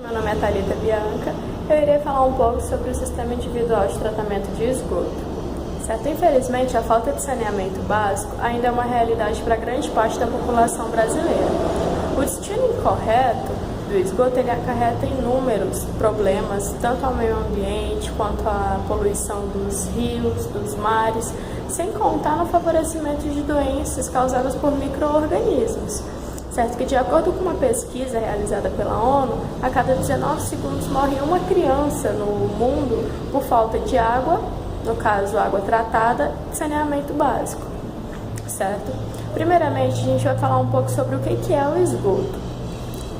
Meu nome é Thalita Bianca. Eu irei falar um pouco sobre o sistema individual de tratamento de esgoto. Certo? Infelizmente, a falta de saneamento básico ainda é uma realidade para grande parte da população brasileira. O destino incorreto do esgoto ele acarreta inúmeros problemas, tanto ao meio ambiente quanto à poluição dos rios, dos mares, sem contar no favorecimento de doenças causadas por micro-organismos. Certo que, de acordo com uma pesquisa realizada pela ONU, a cada 19 segundos morre uma criança no mundo por falta de água, no caso água tratada, e saneamento básico. Certo? Primeiramente, a gente vai falar um pouco sobre o que é o esgoto.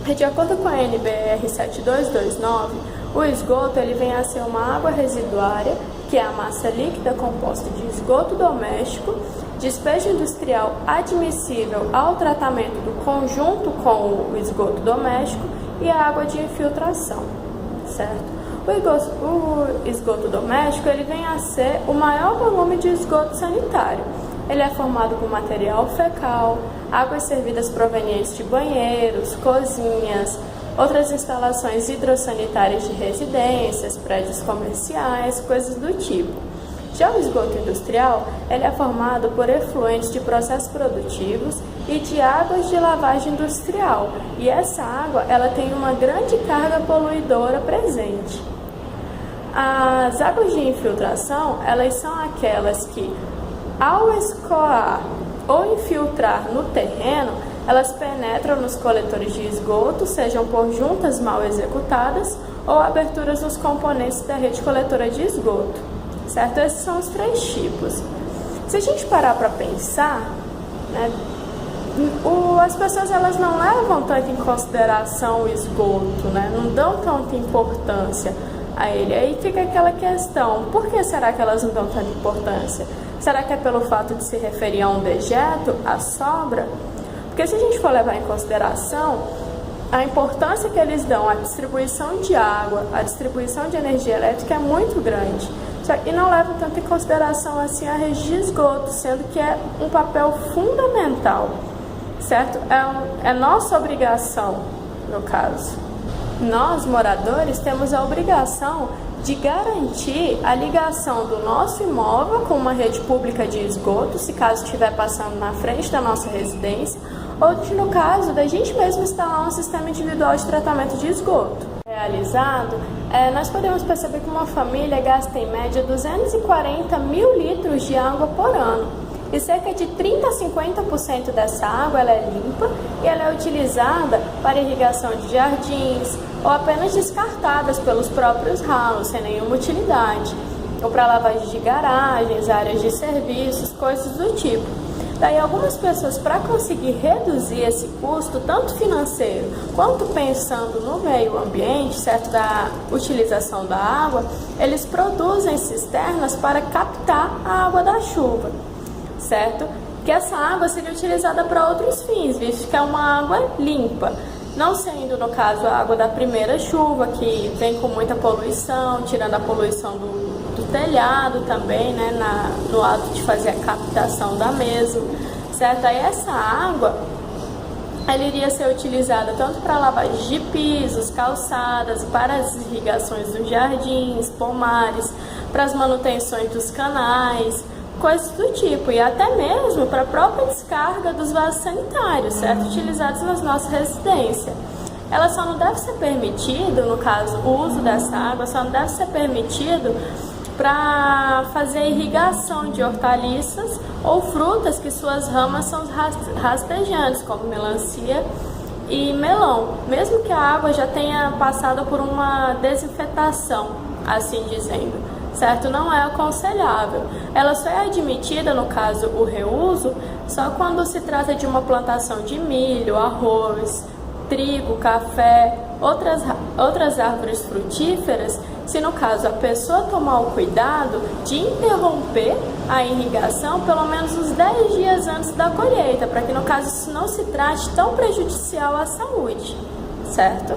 De acordo com a NBR 7229, o esgoto ele vem a ser uma água residuária, que é a massa líquida composta de esgoto doméstico, despejo industrial admissível ao tratamento do conjunto com o esgoto doméstico e a água de infiltração, certo? O esgoto doméstico ele vem a ser o maior volume de esgoto sanitário. Ele é formado por material fecal, águas servidas provenientes de banheiros, cozinhas, outras instalações hidrossanitárias de residências, prédios comerciais, coisas do tipo. Já o esgoto industrial, ele é formado por efluentes de processos produtivos e de águas de lavagem industrial, e essa água ela tem uma grande carga poluidora presente. As águas de infiltração, elas são aquelas que, ao escoar ou infiltrar no terreno, elas penetram nos coletores de esgoto, sejam por juntas mal executadas ou aberturas nos componentes da rede coletora de esgoto. Certo? Esses são os três tipos. Se a gente parar para pensar, né, as pessoas elas não levam tanto em consideração o esgoto, né, não dão tanta importância a ele. Aí fica aquela questão, por que será que elas não dão tanta importância? Será que é pelo fato de se referir a um dejeto, a sobra? Porque se a gente for levar em consideração a importância que eles dão à distribuição de água, à distribuição de energia elétrica é muito grande. E não levam tanto em consideração assim a rede de esgoto, sendo que é um papel fundamental, certo? É nossa obrigação, no caso. Nós, moradores, temos a obrigação de garantir a ligação do nosso imóvel com uma rede pública de esgoto, se caso estiver passando na frente da nossa residência, ou no caso da gente mesmo instalar um sistema individual de tratamento de esgoto. Realizado, nós podemos perceber que uma família gasta em média 240 mil litros de água por ano, e cerca de 30 a 50% dessa água ela é limpa e ela é utilizada para irrigação de jardins ou apenas descartadas pelos próprios ralos, sem nenhuma utilidade, ou para lavagem de garagens, áreas de serviços, coisas do tipo. Daí algumas pessoas, para conseguir reduzir esse custo, tanto financeiro quanto pensando no meio ambiente, certo, da utilização da água, eles produzem cisternas para captar a água da chuva, certo? Que essa água seria utilizada para outros fins, visto que é uma água limpa, não sendo, no caso, a água da primeira chuva, que vem com muita poluição, tirando a poluição do telhado também, né, no ato de fazer a captação da mesma, certo? Aí essa água, ela iria ser utilizada tanto para lavagem de pisos, calçadas, para as irrigações dos jardins, pomares, para as manutenções dos canais, coisas do tipo, e até mesmo para a própria descarga dos vasos sanitários, certo? Utilizados nas nossas residências. Ela só não deve ser permitido, no caso, o uso dessa água só não deve ser permitido para fazer irrigação de hortaliças ou frutas que suas ramas são rastejantes, como melancia e melão, mesmo que a água já tenha passado por uma desinfetação, assim dizendo, certo? Não é aconselhável. Ela só é admitida, no caso, o reuso, só quando se trata de uma plantação de milho, arroz, trigo, café, outras árvores frutíferas, se no caso a pessoa tomar o cuidado de interromper a irrigação pelo menos uns 10 dias antes da colheita, para que no caso isso não se trate tão prejudicial à saúde, certo?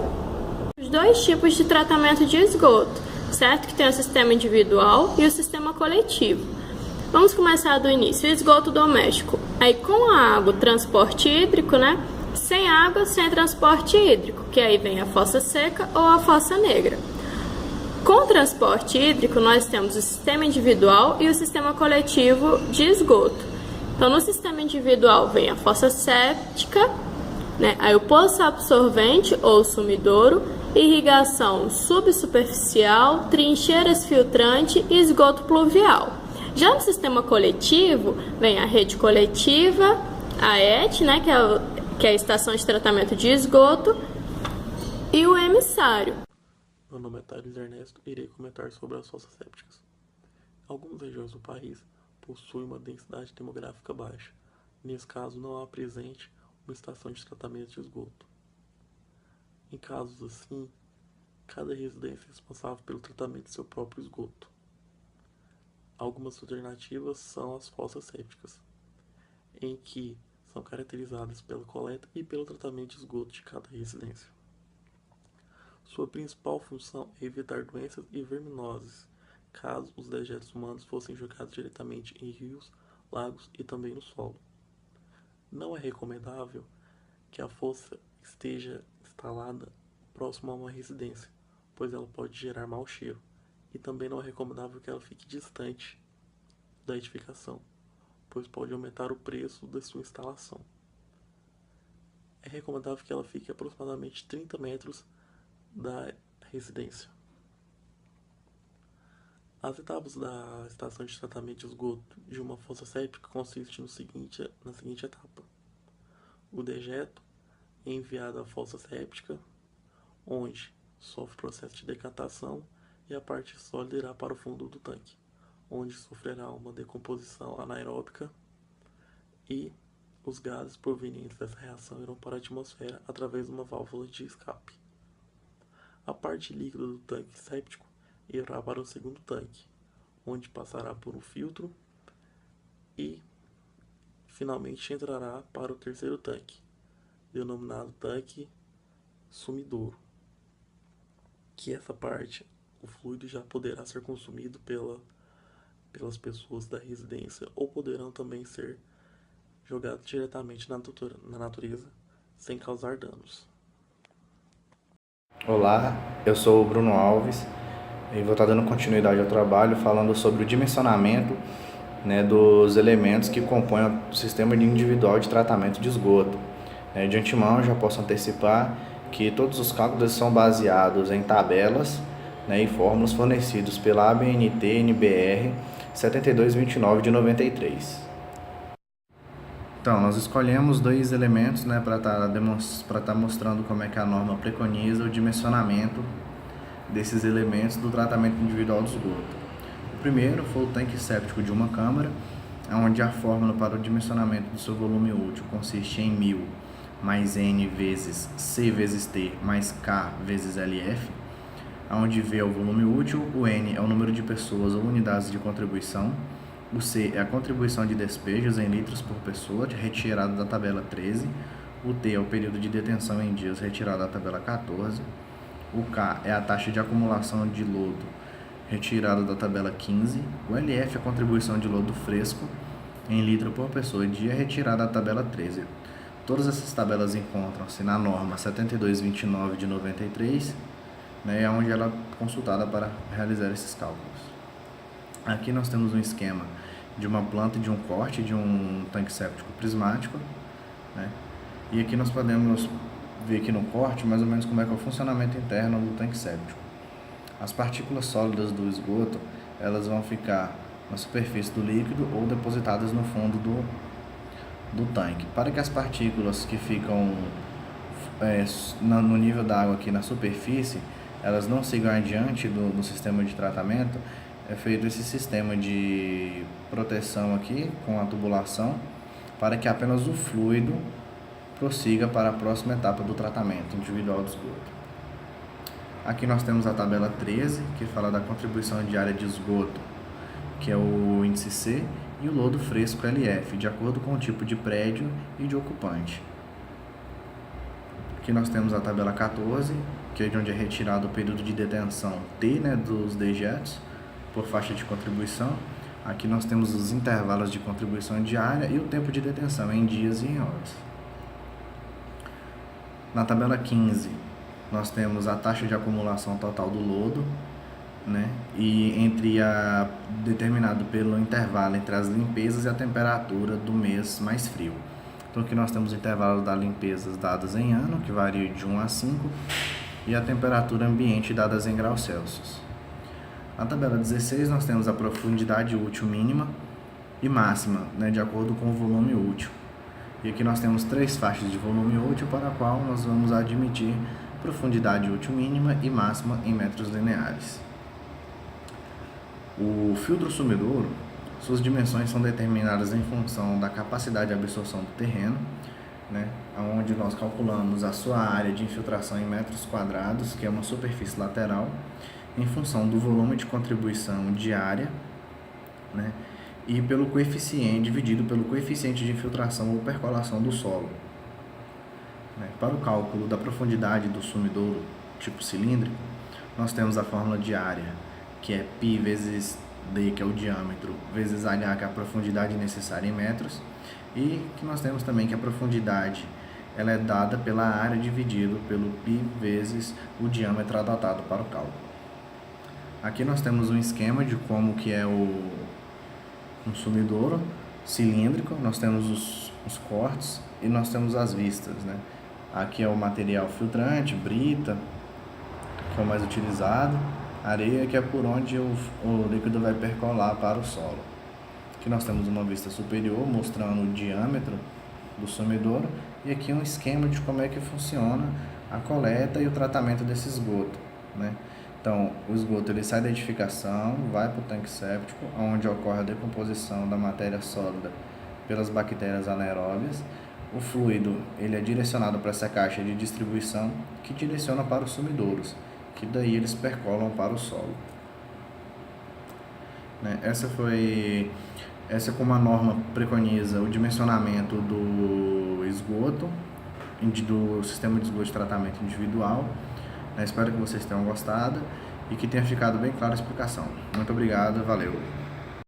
Os dois tipos de tratamento de esgoto, certo? Que tem o sistema individual e o sistema coletivo. Vamos começar do início. O esgoto doméstico. Aí com a água, o transporte hídrico, né? Sem água, sem transporte hídrico, que aí vem a fossa seca ou a fossa negra. Com o transporte hídrico, nós temos o sistema individual e o sistema coletivo de esgoto. Então, no sistema individual vem a fossa séptica, né? Aí o poço absorvente ou sumidouro, irrigação subsuperficial, trincheiras filtrante e esgoto pluvial. Já no sistema coletivo, vem a rede coletiva, a ET, né, que é a estação de tratamento de esgoto, e o emissário. Meu nome é Thales Ernesto e irei comentar sobre as fossas sépticas. Algumas regiões do país possuem uma densidade demográfica baixa. Nesse caso, não há presente uma estação de tratamento de esgoto. Em casos assim, cada residência é responsável pelo tratamento de seu próprio esgoto. Algumas alternativas são as fossas sépticas, em que são caracterizadas pela coleta e pelo tratamento de esgoto de cada residência. Sua principal função é evitar doenças e verminoses, caso os dejetos humanos fossem jogados diretamente em rios, lagos e também no solo. Não é recomendável que a fossa esteja instalada próximo a uma residência, pois ela pode gerar mau cheiro, e também não é recomendável que ela fique distante da edificação, pois pode aumentar o preço da sua instalação. É recomendável que ela fique a aproximadamente 30 metros da residência. As etapas da estação de tratamento de esgoto de uma fossa séptica consistem na seguinte etapa. O dejeto é enviado à fossa séptica, onde sofre processo de decantação e a parte sólida irá para o fundo do tanque, onde sofrerá uma decomposição anaeróbica e os gases provenientes dessa reação irão para a atmosfera através de uma válvula de escape. A parte líquida do tanque séptico irá para o segundo tanque, onde passará por um filtro e finalmente entrará para o terceiro tanque, denominado tanque sumidouro, que essa parte, o fluido já poderá ser consumido pelas pessoas da residência ou poderão também ser jogados diretamente na natureza sem causar danos. Olá, eu sou o Bruno Alves e vou estar dando continuidade ao trabalho falando sobre o dimensionamento, né, dos elementos que compõem o sistema individual de tratamento de esgoto. De antemão, já posso antecipar que todos os cálculos são baseados em tabelas, né, e fórmulas fornecidos pela ABNT-NBR 7229 de 93. Então, nós escolhemos dois elementos, né, para estar mostrando como é que a norma preconiza o dimensionamento desses elementos do tratamento individual do esgoto. O primeiro foi o tanque séptico de uma câmara, onde a fórmula para o dimensionamento do seu volume útil consiste em 1000 mais N vezes C vezes T mais K vezes LF, onde V é o volume útil, o N é o número de pessoas ou unidades de contribuição, o C é a contribuição de despejos em litros por pessoa, retirado da tabela 13, o T é o período de detenção em dias, retirado da tabela 14, o K é a taxa de acumulação de lodo, retirado da tabela 15, o LF é a contribuição de lodo fresco em litro por pessoa e dia, retirado da tabela 13. Todas essas tabelas encontram-se na norma 7229 de 93, né, onde ela é consultada para realizar esses cálculos. Aqui nós temos um esquema de uma planta e de um corte de um tanque séptico prismático, né, e aqui nós podemos ver aqui no corte mais ou menos como é que é o funcionamento interno do tanque séptico. As partículas sólidas do esgoto, elas vão ficar na superfície do líquido ou depositadas no fundo do tanque. Para que as partículas que ficam no nível da água aqui na superfície, elas não sigam adiante do sistema de tratamento, é feito esse sistema de proteção aqui com a tubulação para que apenas o fluido prossiga para a próxima etapa do tratamento individual do esgoto. Aqui nós temos a tabela 13, que fala da contribuição diária de esgoto, que é o índice C, e o lodo fresco LF, de acordo com o tipo de prédio e de ocupante. Aqui nós temos a tabela 14, que é de onde é retirado o período de detenção T, né, dos dejetos, por faixa de contribuição. Aqui nós temos os intervalos de contribuição diária e o tempo de detenção em dias e em horas. Na tabela 15, nós temos a taxa de acumulação total do lodo, né? E determinado pelo intervalo entre as limpezas e a temperatura do mês mais frio. Então aqui nós temos o intervalo das limpezas dadas em ano, que varia de 1 a 5, e a temperatura ambiente dadas em graus Celsius. Na tabela 16 nós temos a profundidade útil mínima e máxima, né, de acordo com o volume útil. E aqui nós temos 3 faixas de volume útil para a qual nós vamos admitir profundidade útil mínima e máxima em metros lineares. O filtro sumidouro, suas dimensões são determinadas em função da capacidade de absorção do terreno, né, onde nós calculamos a sua área de infiltração em metros quadrados, que é uma superfície lateral, em função do volume de contribuição diária, né, e pelo coeficiente, dividido pelo coeficiente de infiltração ou percolação do solo. Para o cálculo da profundidade do sumidouro tipo cilíndrico, nós temos a fórmula de área, que é π vezes d, que é o diâmetro, vezes h, que é a profundidade necessária em metros, e que nós temos também que a profundidade ela é dada pela área dividido pelo π vezes o diâmetro adotado para o cálculo. Aqui nós temos um esquema de como que é um sumidouro cilíndrico, nós temos os cortes e nós temos as vistas, né? Aqui é o material filtrante, brita, que é o mais utilizado, areia, que é por onde o líquido vai percolar para o solo. Aqui nós temos uma vista superior mostrando o diâmetro do sumidouro e aqui um esquema de como é que funciona a coleta e o tratamento desse esgoto, né? Então, o esgoto ele sai da edificação, vai para o tanque séptico, onde ocorre a decomposição da matéria sólida pelas bactérias anaeróbias. O fluido ele é direcionado para essa caixa de distribuição, que direciona para os sumidouros, que daí eles percolam para o solo. Essa como a norma preconiza o dimensionamento do esgoto, do sistema de esgoto de tratamento individual. Espero que vocês tenham gostado e que tenha ficado bem clara a explicação. Muito obrigado, valeu!